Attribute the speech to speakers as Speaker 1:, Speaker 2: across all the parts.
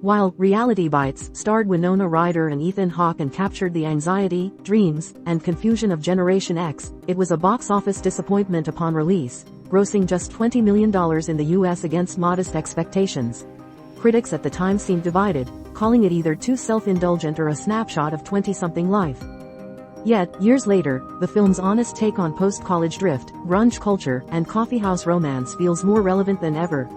Speaker 1: While Reality Bites starred Winona Ryder and Ethan Hawke and captured the anxiety, dreams, and confusion of Generation X, it was a box office disappointment upon release, grossing just $20 million in the US against modest expectations. Critics at the time seemed divided, calling it either too self-indulgent or a snapshot of 20-something life. Yet, years later, the film's honest take on post-college drift, grunge culture, and coffeehouse romance feels more relevant than ever.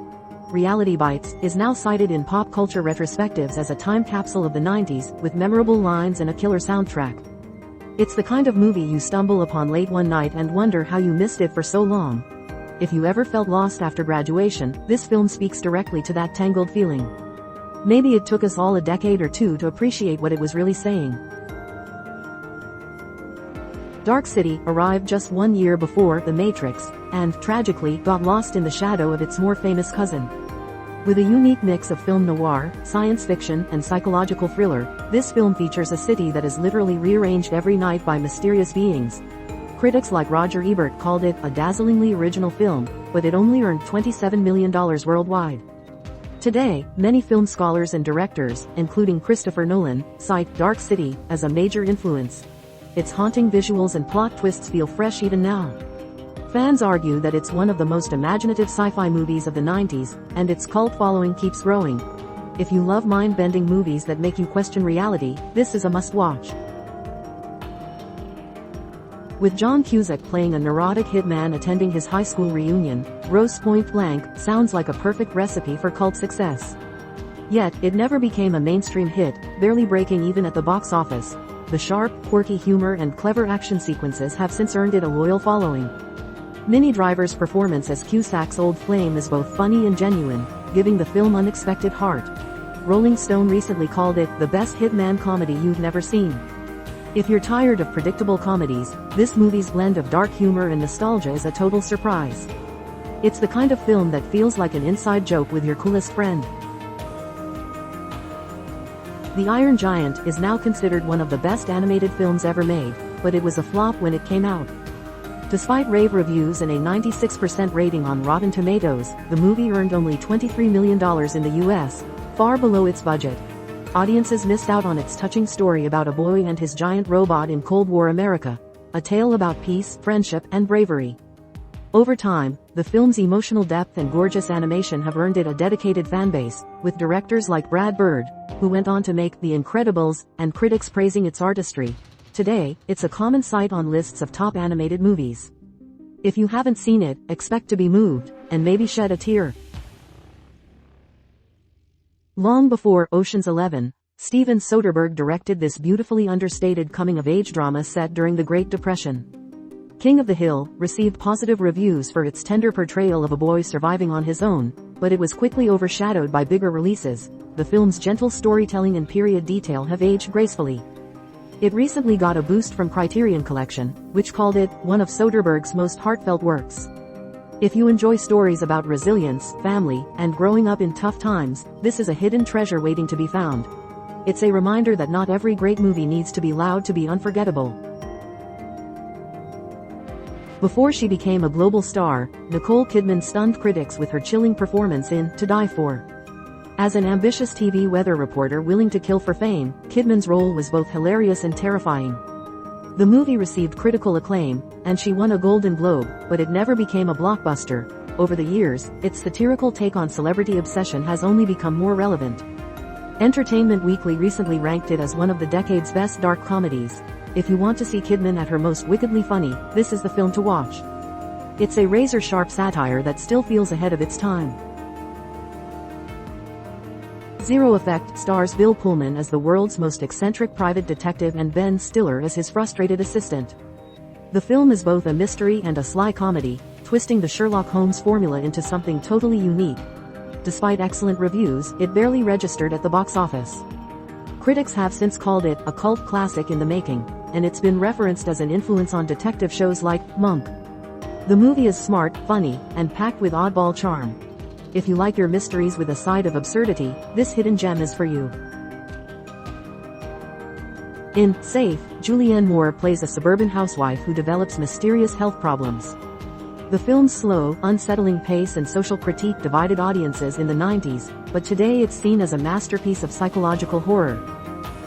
Speaker 1: Reality Bites is now cited in pop culture retrospectives as a time capsule of the 90s, with memorable lines and a killer soundtrack. It's the kind of movie you stumble upon late one night and wonder how you missed it for so long. If you ever felt lost after graduation, this film speaks directly to that tangled feeling. Maybe it took us all a decade or two to appreciate what it was really saying. Dark City arrived just 1 year before The Matrix, and, tragically, got lost in the shadow of its more famous cousin. With a unique mix of film noir, science fiction, and psychological thriller, this film features a city that is literally rearranged every night by mysterious beings. Critics like Roger Ebert called it a dazzlingly original film, but it only earned $27 million worldwide. Today, many film scholars and directors, including Christopher Nolan, cite Dark City as a major influence. Its haunting visuals and plot twists feel fresh even now. Fans argue that it's one of the most imaginative sci-fi movies of the 90s, and its cult following keeps growing. If you love mind-bending movies that make you question reality, this is a must-watch. With John Cusack playing a neurotic hitman attending his high school reunion, Grosse Pointe Blank sounds like a perfect recipe for cult success. Yet, it never became a mainstream hit, barely breaking even at the box office. The sharp, quirky humor and clever action sequences have since earned it a loyal following. Minnie Driver's performance as Cusack's old flame is both funny and genuine, giving the film unexpected heart. Rolling Stone recently called it the best hitman comedy you've never seen. If you're tired of predictable comedies, this movie's blend of dark humor and nostalgia is a total surprise. It's the kind of film that feels like an inside joke with your coolest friend. The Iron Giant is now considered one of the best animated films ever made, but it was a flop when it came out. Despite rave reviews and a 96% rating on Rotten Tomatoes, the movie earned only $23 million in the US, far below its budget. Audiences missed out on its touching story about a boy and his giant robot in Cold War America, a tale about peace, friendship, and bravery. Over time, the film's emotional depth and gorgeous animation have earned it a dedicated fanbase, with directors like Brad Bird, who went on to make The Incredibles, and critics praising its artistry. Today, it's a common sight on lists of top animated movies. If you haven't seen it, expect to be moved, and maybe shed a tear. Long before Ocean's 11, Steven Soderbergh directed this beautifully understated coming-of-age drama set during the Great Depression. King of the Hill received positive reviews for its tender portrayal of a boy surviving on his own, but it was quickly overshadowed by bigger releases. The film's gentle storytelling and period detail have aged gracefully. It recently got a boost from Criterion Collection, which called it one of Soderbergh's most heartfelt works. If you enjoy stories about resilience, family, and growing up in tough times, this is a hidden treasure waiting to be found. It's a reminder that not every great movie needs to be loud to be unforgettable. Before she became a global star, Nicole Kidman stunned critics with her chilling performance in To Die For. As an ambitious TV weather reporter willing to kill for fame, Kidman's role was both hilarious and terrifying. The movie received critical acclaim, and she won a Golden Globe, but it never became a blockbuster. Over the years, its satirical take on celebrity obsession has only become more relevant. Entertainment Weekly recently ranked it as one of the decade's best dark comedies. If you want to see Kidman at her most wickedly funny, this is the film to watch. It's a razor-sharp satire that still feels ahead of its time. Zero Effect stars Bill Pullman as the world's most eccentric private detective and Ben Stiller as his frustrated assistant. The film is both a mystery and a sly comedy, twisting the Sherlock Holmes formula into something totally unique. Despite excellent reviews, it barely registered at the box office. Critics have since called it a cult classic in the making, and it's been referenced as an influence on detective shows like Monk. The movie is smart, funny, and packed with oddball charm. If you like your mysteries with a side of absurdity, this hidden gem is for you. In Safe, Julianne Moore plays a suburban housewife who develops mysterious health problems. The film's slow, unsettling pace and social critique divided audiences in the 90s, but today it's seen as a masterpiece of psychological horror.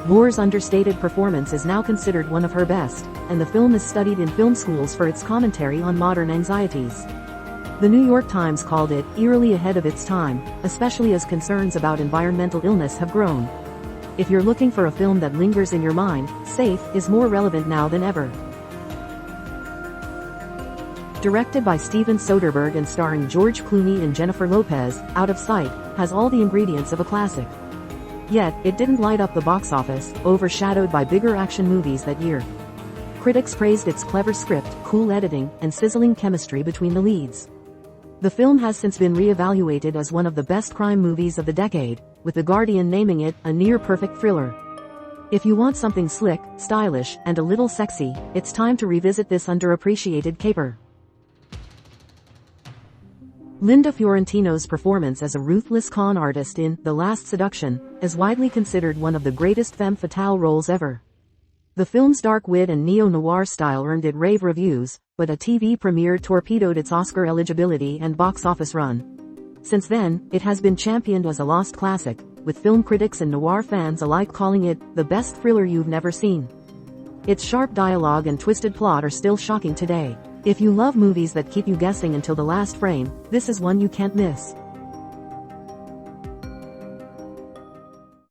Speaker 1: Moore's understated performance is now considered one of her best, and the film is studied in film schools for its commentary on modern anxieties. The New York Times called it eerily ahead of its time, especially as concerns about environmental illness have grown. If you're looking for a film that lingers in your mind, Safe is more relevant now than ever. Directed by Steven Soderbergh and starring George Clooney and Jennifer Lopez, Out of Sight has all the ingredients of a classic. Yet, it didn't light up the box office, overshadowed by bigger action movies that year. Critics praised its clever script, cool editing, and sizzling chemistry between the leads. The film has since been re-evaluated as one of the best crime movies of the decade, with The Guardian naming it a near-perfect thriller. If you want something slick, stylish, and a little sexy, it's time to revisit this underappreciated caper. Linda Fiorentino's performance as a ruthless con artist in The Last Seduction is widely considered one of the greatest femme fatale roles ever. The film's dark wit and neo-noir style earned it rave reviews, but a TV premiere torpedoed its Oscar eligibility and box office run. Since then, it has been championed as a lost classic, with film critics and noir fans alike calling it the best thriller you've never seen. Its sharp dialogue and twisted plot are still shocking today. If you love movies that keep you guessing until the last frame, this is one you can't miss.